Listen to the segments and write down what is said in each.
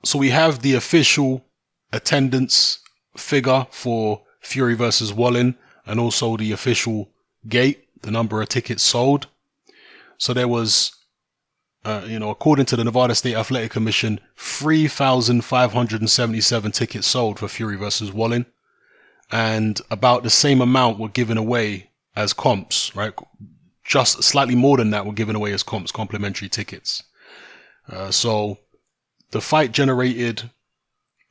So we have the official attendance figure for Fury versus Wallin, and also the official gate, the number of tickets sold. So there was, according to the Nevada State Athletic Commission, 3,577 tickets sold for Fury versus Wallin, and about the same amount were given away as comps, right? Just slightly more than that were given away as comps, complimentary tickets. So the fight generated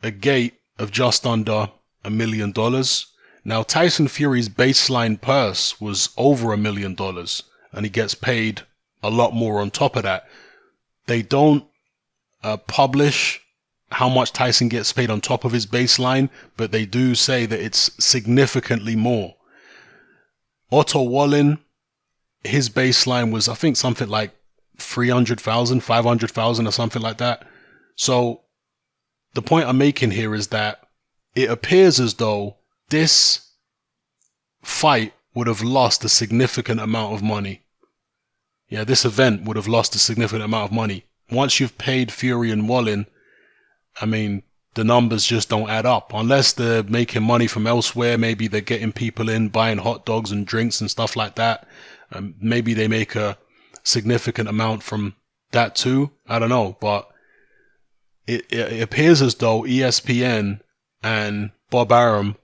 a gate of just under $1 million. Now, Tyson Fury's baseline purse was over $1 million, and he gets paid a lot more on top of that. They don't publish how much Tyson gets paid on top of his baseline, but they do say that it's significantly more. Otto Wallin, his baseline was, I think, something like 300,000, 500,000 or something like that. So the point I'm making here is that it appears as though this fight would have lost a significant amount of money. Yeah, this event would have lost a significant amount of money. Once you've paid Fury and Wallin, I mean, the numbers just don't add up. Unless they're making money from elsewhere, maybe they're getting people in, buying hot dogs and drinks and stuff like that. Maybe they make a significant amount from that too. I don't know, but it appears as though ESPN and Bob Arum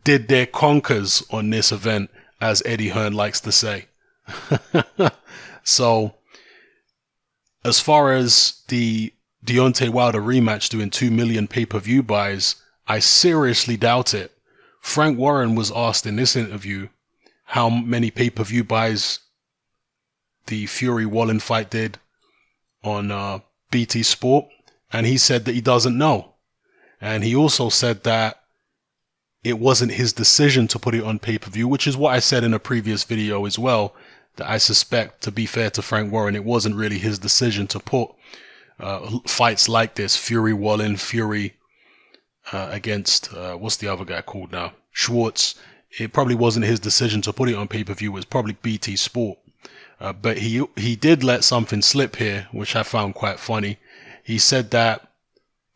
did their conkers on this event, as Eddie Hearn likes to say. So, as far as the Deontay Wilder rematch doing 2 million pay-per-view buys, I seriously doubt it. Frank Warren was asked in this interview how many pay-per-view buys the Fury-Wallin fight did on BT Sport, and he said that he doesn't know. And he also said that it wasn't his decision to put it on pay-per-view, which is what I said in a previous video as well, that I suspect, to be fair to Frank Warren, it wasn't really his decision to put fights like this, Fury-Wallin, Fury against, what's the other guy called now? Schwartz. It probably wasn't his decision to put it on pay-per-view. It was probably BT Sport. But he did let something slip here, which I found quite funny. He said that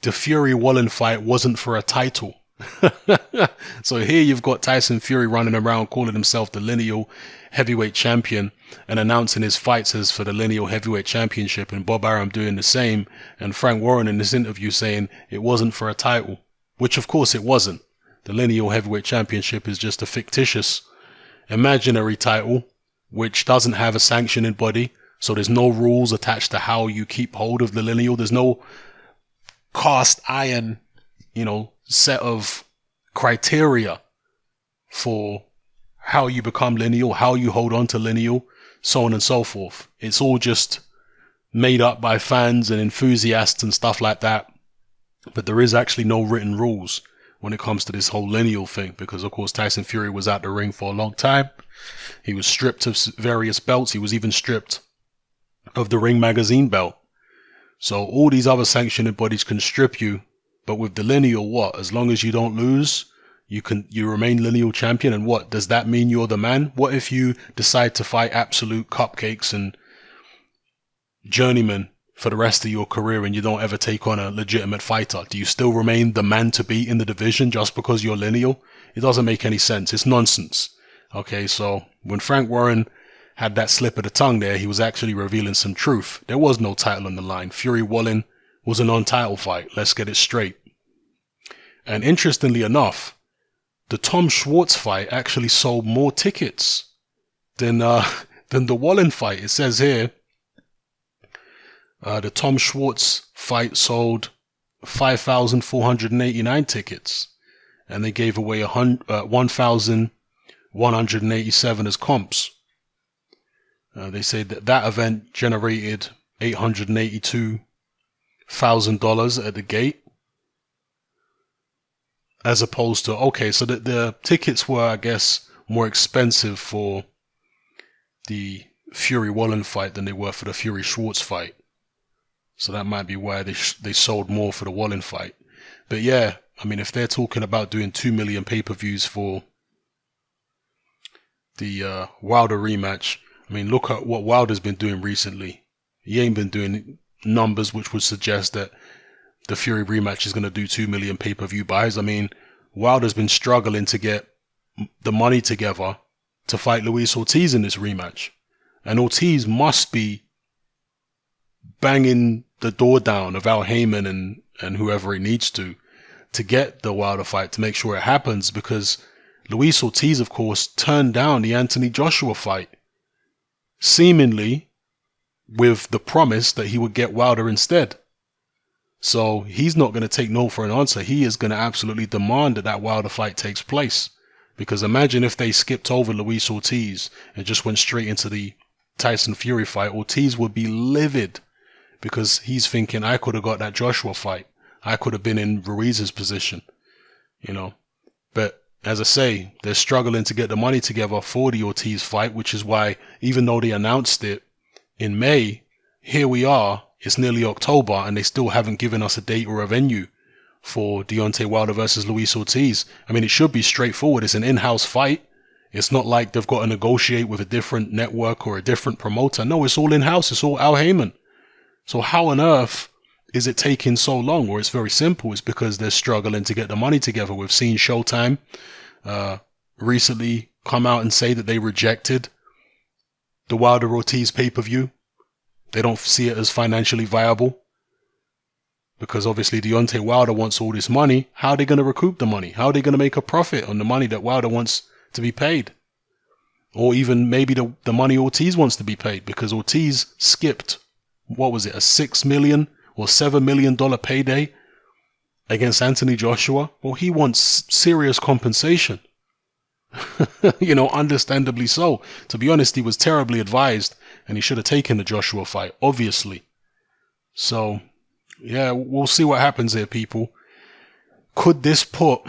the Fury-Wallin fight wasn't for a title. So here you've got Tyson Fury running around calling himself the lineal heavyweight champion and announcing his fights as for the lineal heavyweight championship, and Bob Arum doing the same, and Frank Warren in this interview saying it wasn't for a title, which of course it wasn't. The lineal heavyweight championship is just a fictitious, imaginary title which doesn't have a sanctioning body, so there's no rules attached to how you keep hold of the lineal. There's no cast iron, set of criteria for how you become lineal, how you hold on to lineal, so on and so forth. It's all just made up by fans and enthusiasts and stuff like that. But there is actually no written rules when it comes to this whole lineal thing, because of course Tyson Fury was out the ring for a long time. He was stripped of various belts. He was even stripped of the Ring Magazine belt. So all these other sanctioning bodies can strip you, but with the lineal, what? As long as you don't lose, you remain lineal champion. And what does that mean? You're the man. What if you decide to fight absolute cupcakes and journeymen for the rest of your career and you don't ever take on a legitimate fighter? Do you still remain the man to beat in the division just because you're lineal? It doesn't make any sense. It's nonsense. Okay, so when Frank Warren had that slip of the tongue there, he was actually revealing some truth. There was no title on the line. Fury-Wallin was a non-title fight. Let's get it straight. And interestingly enough, the Tom Schwartz fight actually sold more tickets than the Wallin fight. It says here, the Tom Schwartz fight sold 5,489 tickets, and they gave away 1,187 as comps. They say that event generated $882,000 at the gate, as opposed to, okay, so the tickets were, I guess, more expensive for the Fury-Wallin fight than they were for the Fury-Schwartz fight. So that might be why they sold more for the Wallin fight. But yeah, I mean, if they're talking about doing 2 million pay-per-views for the Wilder rematch, I mean, look at what Wilder's been doing recently. He ain't been doing numbers which would suggest that the Fury rematch is going to do 2 million pay-per-view buys. I mean, Wilder's been struggling to get the money together to fight Luis Ortiz in this rematch. And Ortiz must be banging the door down of Al Heyman and whoever he needs to get the Wilder fight, to make sure it happens, because Luis Ortiz, of course, turned down the Anthony Joshua fight, seemingly with the promise that he would get Wilder instead. So he's not going to take no for an answer. He is going to absolutely demand that Wilder fight takes place. Because imagine if they skipped over Luis Ortiz and just went straight into the Tyson Fury fight. Ortiz would be livid, because he's thinking, I could have got that Joshua fight. I could have been in Ruiz's position, But as I say, they're struggling to get the money together for the Ortiz fight, which is why, even though they announced it in May, here we are, it's nearly October, and they still haven't given us a date or a venue for Deontay Wilder versus Luis Ortiz. I mean, it should be straightforward. It's an in-house fight. It's not like they've got to negotiate with a different network or a different promoter. No, it's all in-house. It's all Al Heyman. So how on earth is it taking so long? Or it's very simple. It's because they're struggling to get the money together. We've seen Showtime recently come out and say that they rejected the Wilder Ortiz pay-per-view. They don't see it as financially viable, because obviously Deontay Wilder wants all this money. How are they going to recoup the money? How are they going to make a profit on the money that Wilder wants to be paid? Or even maybe the money Ortiz wants to be paid, because Ortiz skipped, what was it, a $6 million or $7 million payday against Anthony Joshua? Well, he wants serious compensation. Understandably so. To be honest, he was terribly advised, and he should have taken the Joshua fight, obviously. So, yeah, we'll see what happens here, people. Could this put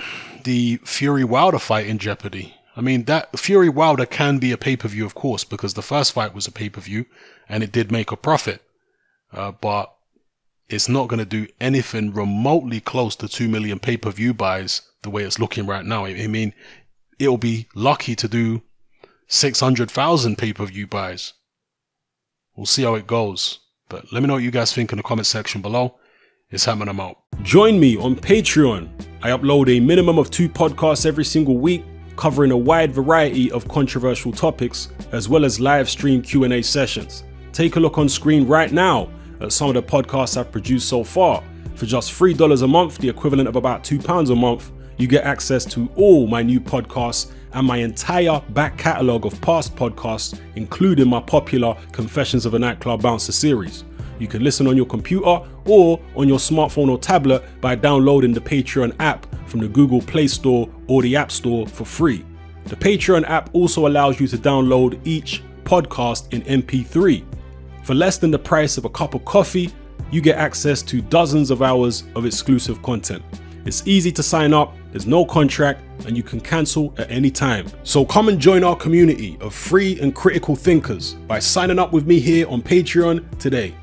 the Fury-Wilder fight in jeopardy? I mean, that Fury-Wilder can be a pay-per-view, of course, because the first fight was a pay-per-view, and it did make a profit. But it's not going to do anything remotely close to 2 million pay-per-view buys the way it's looking right now. I mean, it'll be lucky to do 600,000 pay-per-view buys. We'll see how it goes. But let me know what you guys think in the comment section below. It's Hatman, I'm out. Join me on Patreon. I upload a minimum of 2 podcasts every single week, covering a wide variety of controversial topics, as well as live stream Q&A sessions. Take a look on screen right now at some of the podcasts I've produced so far. For just $3 a month, the equivalent of about £2 a month, you get access to all my new podcasts and my entire back catalogue of past podcasts, including my popular Confessions of a Nightclub Bouncer series. You can listen on your computer or on your smartphone or tablet by downloading the Patreon app from the Google Play Store or the App Store for free. The Patreon app also allows you to download each podcast in MP3. For less than the price of a cup of coffee, you get access to dozens of hours of exclusive content. It's easy to sign up, there's no contract, and you can cancel at any time. So come and join our community of free and critical thinkers by signing up with me here on Patreon today.